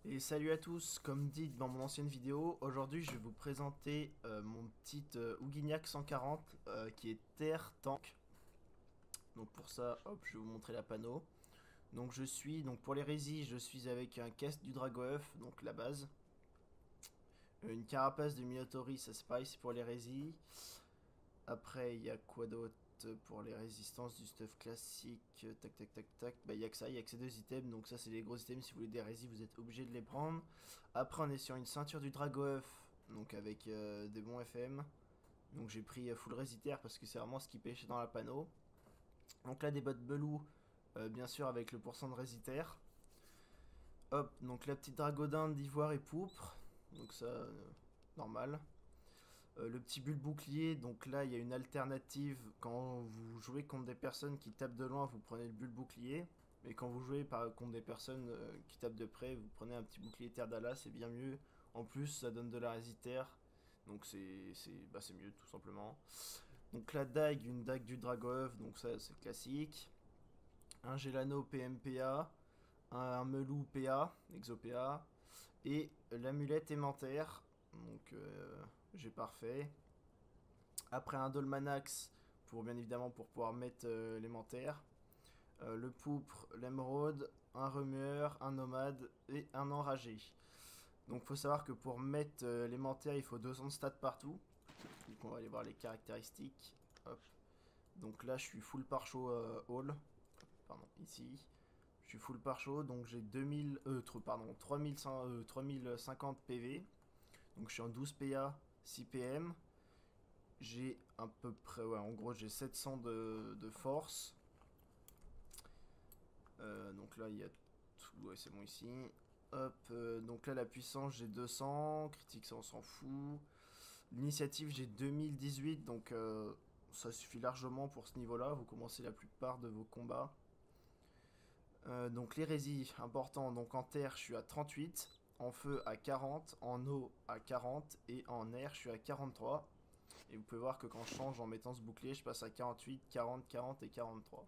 Et salut à tous, comme dit dans mon ancienne vidéo, aujourd'hui je vais vous présenter mon petit Hugignac 140 qui est terre tank. Donc pour ça, hop, je vais vous montrer la panneau. Donc pour les résis, je suis avec un casque du Dragoeuf, donc la base. Une carapace de Minotauri, ça c'est pareil, c'est pour les résis. Après, il y a quoi d'autre pour les résistances du stuff classique? Tac tac tac tac. Bah, il y a que ça, il y a que ces deux items. Donc, ça, c'est les gros items. Si vous voulez des résis, vous êtes obligé de les prendre. Après, on est sur une ceinture du Dragoeuf. Donc, avec des bons FM. Donc, j'ai pris full résitaire parce que c'est vraiment ce qui pêche dans la panneau. Donc, là, des bottes Belou, bien sûr, avec le pourcent de résitaire. Hop, donc la petite dragodin d'ivoire et pourpre. Donc, ça, normal. Le petit bulle bouclier, donc là il y a une alternative. Quand vous jouez contre des personnes qui tapent de loin, vous prenez le bulle bouclier. Mais quand vous jouez contre des personnes qui tapent de près, vous prenez un petit bouclier terre d'Ala, c'est bien mieux. En plus, ça donne de la résitaire. Donc c'est mieux tout simplement. Donc la dague, une dague du Dragoeuf, donc ça c'est classique. Un Gelano PMPA, un Melou PA, ExoPA. Et l'amulette aimantaire, donc j'ai parfait. Après un Dolmanax pour bien évidemment pour pouvoir mettre l'élémentaire. Le poupre, l'émeraude, un remueur, un nomade et un enragé. Donc faut savoir que pour mettre l'élémentaire il faut 200 de stats partout. Donc on va aller voir les caractéristiques. Hop. Donc là je suis full par chaud all. Pardon, ici. Je suis full par chaud, donc j'ai 3050 PV. Donc je suis en 12 PA, 6 PM. J'ai à peu près, ouais, en gros j'ai 700 de force. Donc là il y a tout, ouais c'est bon ici. Hop, donc là la puissance j'ai 200, critique ça on s'en fout. L'initiative j'ai 2018, donc ça suffit largement pour ce niveau là, vous commencez la plupart de vos combats. Donc l'hérésie, important, donc en terre je suis à 38, en feu à 40, en eau à 40 et en air je suis à 43. Et vous pouvez voir que quand je change en mettant ce bouclier, je passe à 48, 40, 40 et 43.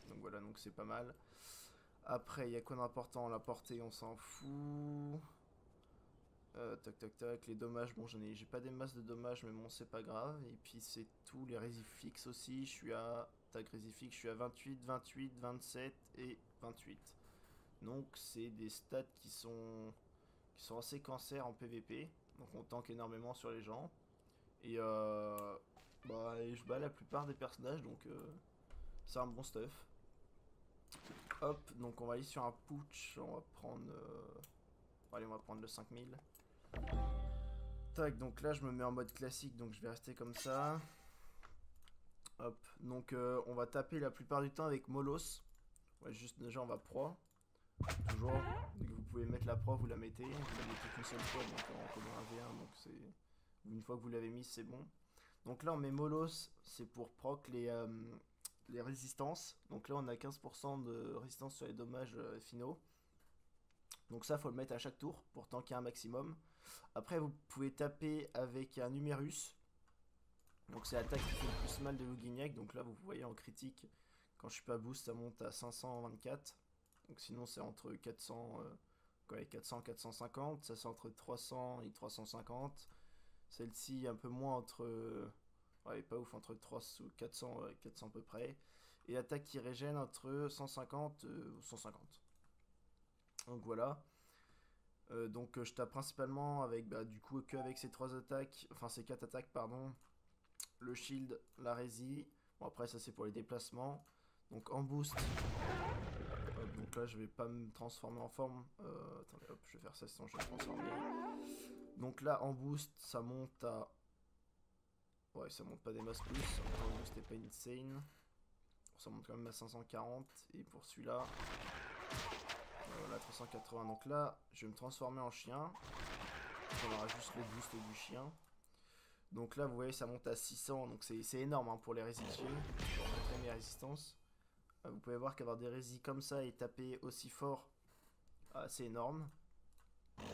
Donc voilà, donc c'est pas mal. Après, il y a quoi d'important? La portée, on s'en fout. Tac tac tac, les dommages, bon j'ai pas des masses de dommages, mais bon c'est pas grave. Et puis c'est tout, les résifs fixes aussi, je suis à... Tac, résifs fixe, je suis à 28, 28, 27 et 28. Donc c'est des stats qui sont assez cancer en PVP. Donc on tank énormément sur les gens. Et et je bats la plupart des personnages, donc c'est un bon stuff. Hop, donc on va aller sur un putsch, on va prendre... allez, on va prendre le 5000. Tac, donc là je me mets en mode classique, donc je vais rester comme ça. Hop, donc on va taper la plupart du temps avec Molos. Ouais, juste déjà on va pro. Toujours, dès que vous pouvez mettre la pro, vous la mettez. Vous la mettez qu'une seule fois, donc en commun un V1, donc c'est... Une fois que vous l'avez mise, c'est bon. Donc là on met Molos, c'est pour proc les résistances. Donc là on a 15% de résistance sur les dommages finaux. Donc ça faut le mettre à chaque tour pour tanker un maximum. Après vous pouvez taper avec un Numerus. Donc c'est l'attaque qui fait le plus mal de Hugignac. Donc là vous voyez en critique, quand je suis pas boost ça monte à 524. Donc sinon c'est entre 400, 400 450. Ça c'est entre 300 et 350. Celle-ci un peu moins entre... ouais, pas ouf, entre 300 ou 400, 400 à peu près. Et attaque qui régène entre 150 ou 150. Donc voilà. Donc je tape principalement avec, du coup, que avec ces trois attaques, enfin ces quatre attaques, pardon. Le shield, la rési. Bon après ça c'est pour les déplacements. Donc en boost. Hop, donc là je vais pas me transformer en forme. Attendez, hop, je vais faire ça sinon je vais me transformer. Donc là en boost ça monte à... Ouais, ça monte pas des masses plus, en boost n'est pas insane. Ça monte quand même à 540. Et pour celui-là, voilà, 380. Donc là, je vais me transformer en chien. On aura juste le boost du chien. Donc là, vous voyez, ça monte à 600. Donc c'est énorme hein, pour les résister. Pour montrer mes résistances. Vous pouvez voir qu'avoir des résis comme ça et taper aussi fort, c'est énorme. Donc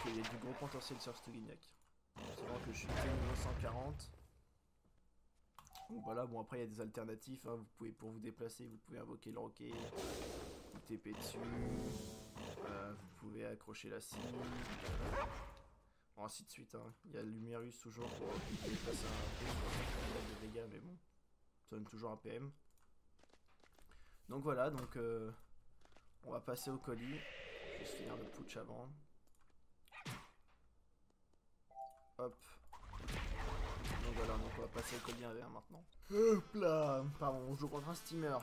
il y a du gros potentiel sur ce Hugignac. C'est vrai que je suis que niveau 140. Donc voilà, bon après il y a des alternatives, hein. Vous pouvez, pour vous déplacer, vous pouvez invoquer le roquet, vous TP dessus, vous accrocher la cible. Bon, ainsi de suite, hein. Il y a l'humérus toujours pour passer un peu de dégâts, mais bon, ça donne toujours un PM. Donc voilà, donc on va passer au colis. Je vais juste finir le putsch avant. Hop. Donc voilà, donc on va passer au colis 1v1 maintenant. Hop là. Pardon, on joue contre un steamer.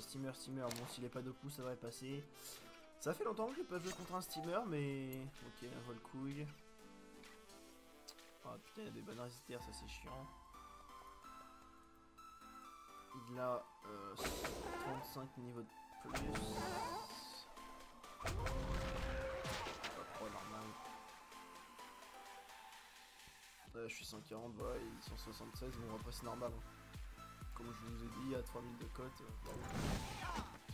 Steamer, bon s'il est pas de pouce ça devrait passer. Ça fait longtemps que j'ai pas joué contre un steamer, mais... Ok, un vol couille. Ah putain, il y a des bonnes résistaires, ça c'est chiant. Il a 35 niveaux de plus. Pas trop normal. Je suis 140, voilà, ils sont 76, bon après c'est normal. Hein. Comme je vous ai dit, à 3000 de cote,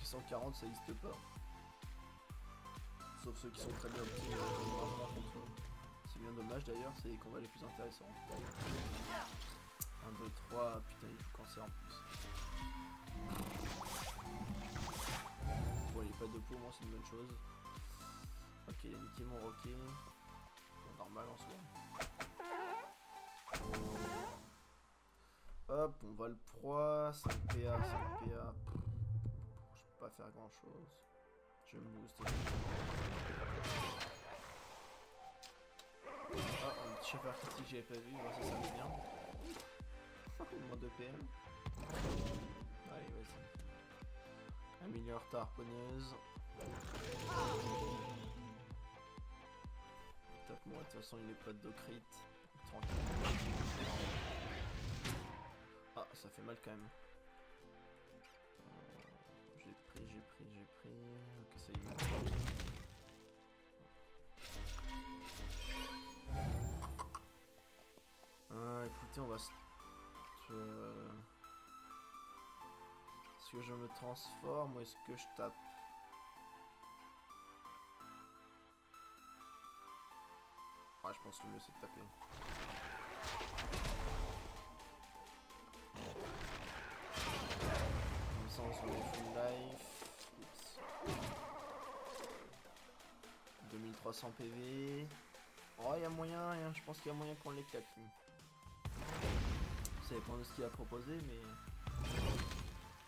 140 ça n'existe pas. Sauf ceux qui sont très bien optimisés. C'est bien dommage d'ailleurs, c'est les combats les plus intéressants. 1, 2, 3, putain il joue cancer en plus. Bon il est pas de peau, moi c'est une bonne chose. Ok, il a niqué mon roquet. Bon, normal en soi. Hop, on va le proie, 5 PA, 5 PA. Je peux pas faire grand chose. Je vais me booster. Ah, un petit chauffeur critique, j'avais pas vu, moi ça va bien. Moins de PM. Allez, vas-y. Améliore ta harponneuse. Top, moi de toute façon il est pas de crit. Tranquille. Ah, ça fait mal quand même. J'ai pris. Ok, ça y est. Écoutez, on va se... Est-ce que je me transforme ou est-ce que je tape? Ouais, je pense que le mieux c'est de taper. Comme ça on se met full life. Oups. 2300 PV. Oh, il y a moyen, je pense qu'il y a moyen qu'on l'éclate. Ça dépend de ce qu'il a proposé, mais...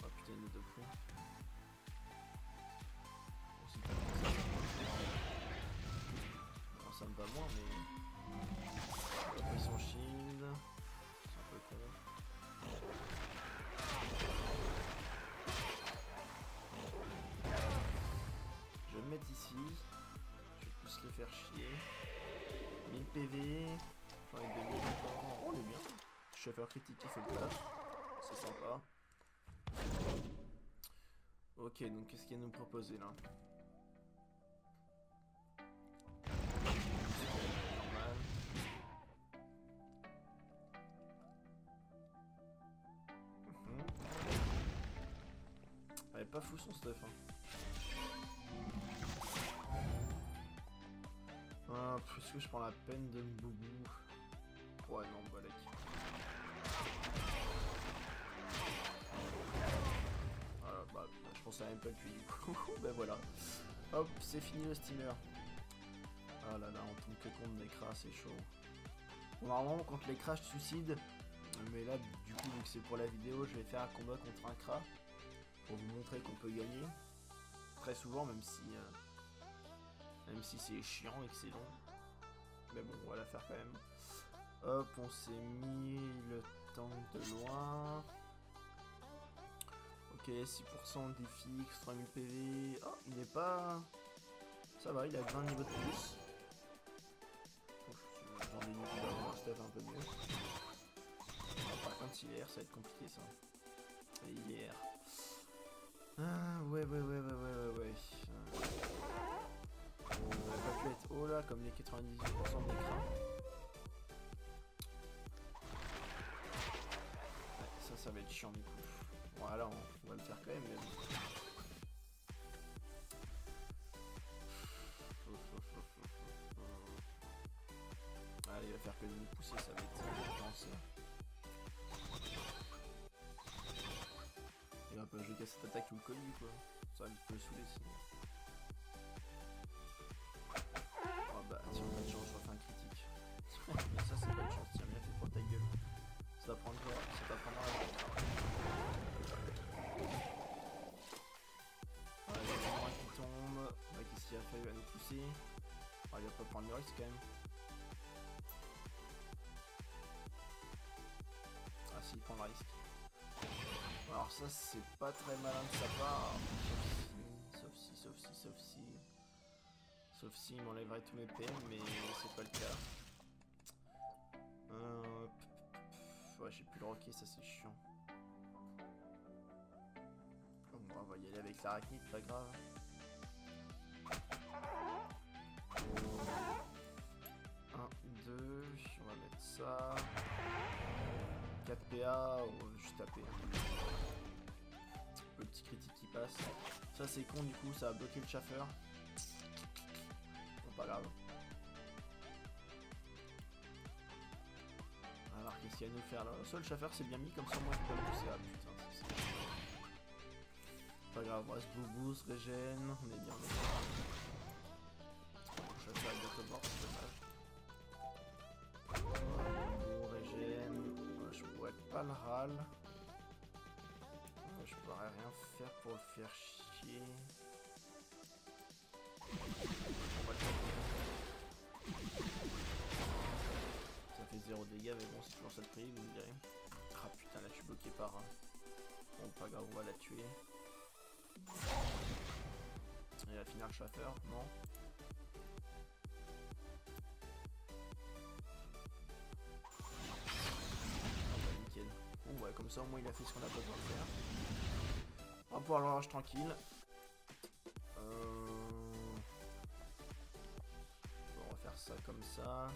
Oh putain, il est de fou. Bon, ça me va moins, mais... Après son shield... C'est un peu con. Je vais me mettre ici. Je vais plus les faire chier. 1000 PV. J'en ai 2000. Oh, on est bien. Chauffeur critique qui fait le taf. C'est sympa. Ok, donc qu'est-ce qu'il y a à nous proposer là? Normal. Elle est pas fou son stuff. Hein. Est-ce que je prends la peine de me boubou? Ouais, non, balèque. Voilà, bah, je pense à un peu depuis du coup. Ben voilà. Hop, c'est fini le steamer. Ah là là, on tombe que contre des cras, c'est chaud. Bon, normalement, contre les cras, je suicide. Mais là, du coup, vu que c'est pour la vidéo, je vais faire un combat contre un cras. Pour vous montrer qu'on peut gagner. Très souvent, même si c'est chiant et que c'est long. Mais bon, on va la faire quand même. Hop, on s'est mis le tank de loin. Ok, 6% de défi, 3000 PV. Oh, il n'est pas... Ça va, il a 20 niveaux de plus. J'en ai une qui va avoir un stuff un peu mieux. Ah, par contre, s'il est R, ça va être compliqué ça. Et il est R. Ah, ouais. On va pas pu être haut là, comme les 98% d'écran. Ouais, ça va être chiant du coup. Voilà, on va le faire quand même, mais bon. Allez, il va faire que de nous pousser, ça va être intense. Il va pas jouer qu'à cette attaque ou le colis quoi. Ça va vite me saouler sinon. passer. Ah, il va pas prendre le risque quand même. Ah si, il prend le risque. Alors ça c'est pas très malin de sa part. Sauf si il m'enlèverait tous mes PM, mais c'est pas le cas. Ouais, j'ai plus le roquet, ça c'est chiant. Bon, on va y aller avec l'arachnide, pas grave. 1, 2, on va mettre ça. 4 PA, on va juste taper. Le petit critique qui passe. Ça c'est con, du coup ça a bloqué le chaffeur. Bon, pas grave. Alors qu'est-ce qu'il y a à nous faire là? Ça, le chaffeur c'est bien mis, comme ça moi je peux le pousser. Ah putain, c'est pas grave, on reste boubous, régène, on est bien. Le chaffeur est bientôt mort, c'est dommage. Bon, régène, je pourrais pas le râle. Je pourrais rien faire pour le faire chier. On va le faire. Ça fait 0 dégâts, mais bon, c'est toujours ça le prix, vous me direz. Ah putain, là je suis bloqué par un. Bon, pas grave, on va la tuer. Et la finale chasseur, non. Ah bah nickel. Bon ouais, comme ça au moins il a fait ce qu'on a pas besoin de faire. On va pouvoir le rush tranquille. Bon, on va faire ça comme ça.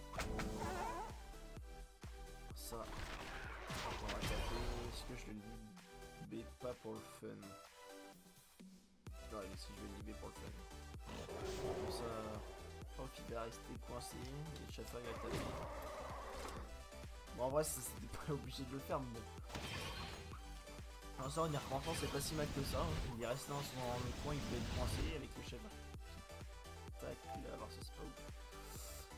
Ça. On va taper. Est-ce que je le libère pas pour le fun? Non, allez, si je vais le libérer pour le fun. Comme ça, hop, il va rester coincé. Et le chasseur il va taper. Bon, en vrai, c'était pas obligé de le faire, mais bon. Alors ça, en y repensant, c'est pas si mal que ça. Il est resté dans le coin, il peut être coincé avec le chef. Tac, là, alors ça c'est pas ouf.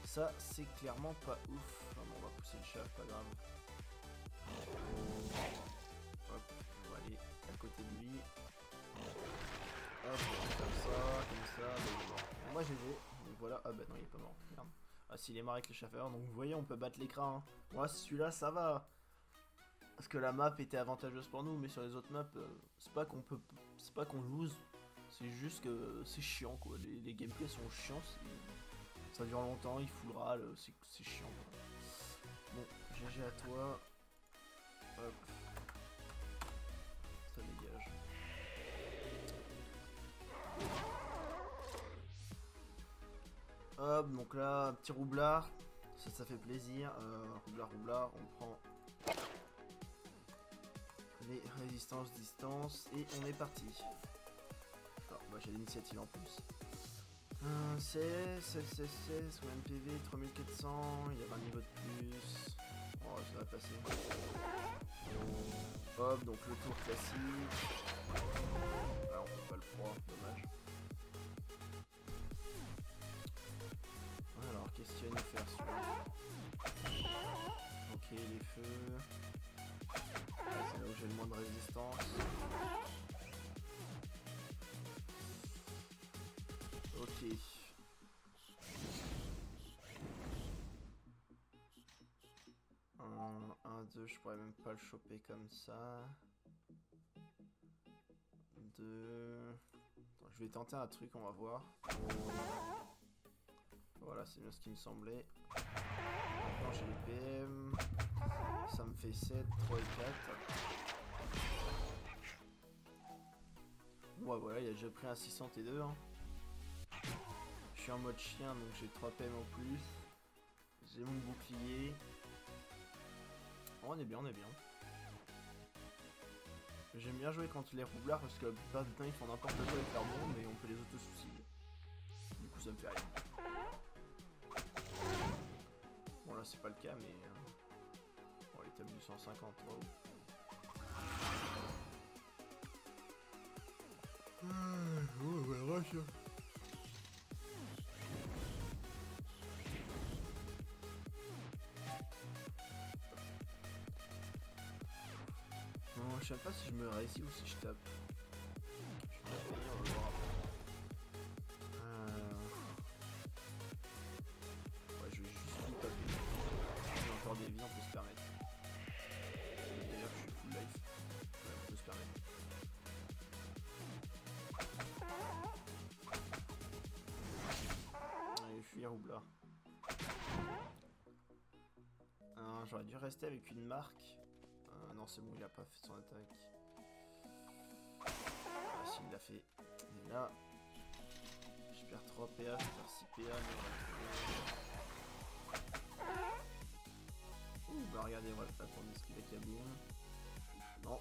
Ça, c'est clairement pas ouf. Enfin, bon, on va pousser le chef, pas grave. Hop, on va aller à côté de lui. Hop, on va faire ça, comme ça. Bah, il est mort. Moi, j'ai vu. Donc voilà. Ah bah non, il est pas mort. Merde. Ah, s'il est mort avec le chasseur. Donc vous voyez, on peut battre l'écran. Hein. Moi, celui-là, ça va. Parce que la map était avantageuse pour nous, mais sur les autres maps, c'est pas qu'on peut, c'est pas qu'on lose, c'est juste que c'est chiant quoi. Les gameplays sont chiants, ça dure longtemps, il fout le râle, c'est chiant quoi. Bon, GG à toi. Hop. Ça dégage. Hop, donc là, un petit roublard, ça fait plaisir. Roublard, on prend les résistances, distance, et on est parti. Alors, moi j'ai l'initiative en plus. 16, même PV, 3400, il y a un niveau de plus. Oh, ça va passer. Hop, donc le tour classique. Là, on peut pas le prendre, dommage. Alors, qu'est-ce qu'il y a à nous faire celui-là? Ok, les feux. C'est là où j'ai le moins de résistance. Ok. 1, 2, je pourrais même pas le choper comme ça. 2. Attends, je vais tenter un truc, on va voir. Voilà, c'est bien ce qui me semblait. Maintenant j'ai les PM. Ça me fait 7, 3 et 4. Ouais, voilà, il a déjà pris un 602. Hein. Je suis en mode chien, donc j'ai 3 PM en plus. J'ai mon bouclier. Oh, on est bien, on est bien. J'aime bien jouer quand il est roublard parce que la plupart du temps ils font n'importe quoi avec leur monde mais on peut les auto-suicider. Du coup ça me fait rien. Bon là c'est pas le cas mais... Bon il tape du 150, wow. Oh bah rush. Non, je sais pas si je me réussis ou si je tape. Je vais taper, on va voir après. roublard. J'aurais dû rester avec une marque. Non, c'est bon, il a pas fait son attaque. Ah, si, il l'a fait. Et là, je perds 3 PA, je perds 6 PA, mais on va trouver. Ouh, bah regardez, voilà, attendez ce qu'il a kaboom. Non,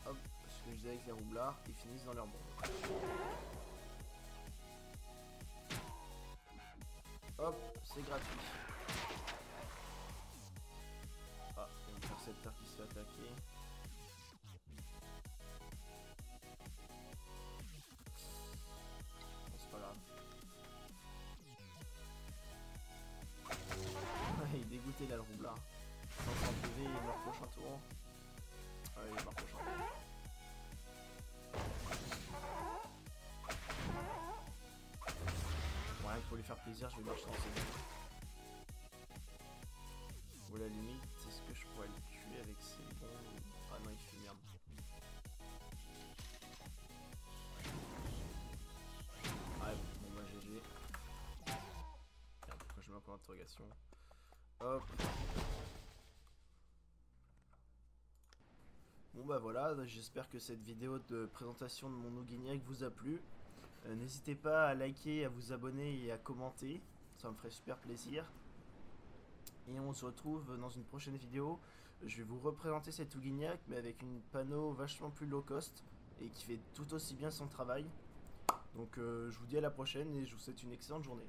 hop, ce que je disais avec les roublards, ils finissent dans leur bombe. Hop, c'est gratuit. Ah, il y a un percepteur qui se fait attaquer. Bon, c'est pas grave. Il est dégoûté là le roublard. 500 PV, il est mort prochain tour. Ah, il est mort prochain. Bon, rien que pour lui faire plaisir, je vais marcher dans ses mains. Ou à la limite, est-ce que je pourrais le tuer avec ses bombes? Ah non, il fait merde. Ouais, bon bah GG. Merde, pourquoi je mets encore l'interrogation? Hop. Bon bah voilà, j'espère que cette vidéo de présentation de mon Nouguignac vous a plu. N'hésitez pas à liker, à vous abonner et à commenter, ça me ferait super plaisir. Et on se retrouve dans une prochaine vidéo. Je vais vous représenter cette Nouguignac, mais avec une panneau vachement plus low cost et qui fait tout aussi bien son travail. Donc je vous dis à la prochaine et je vous souhaite une excellente journée.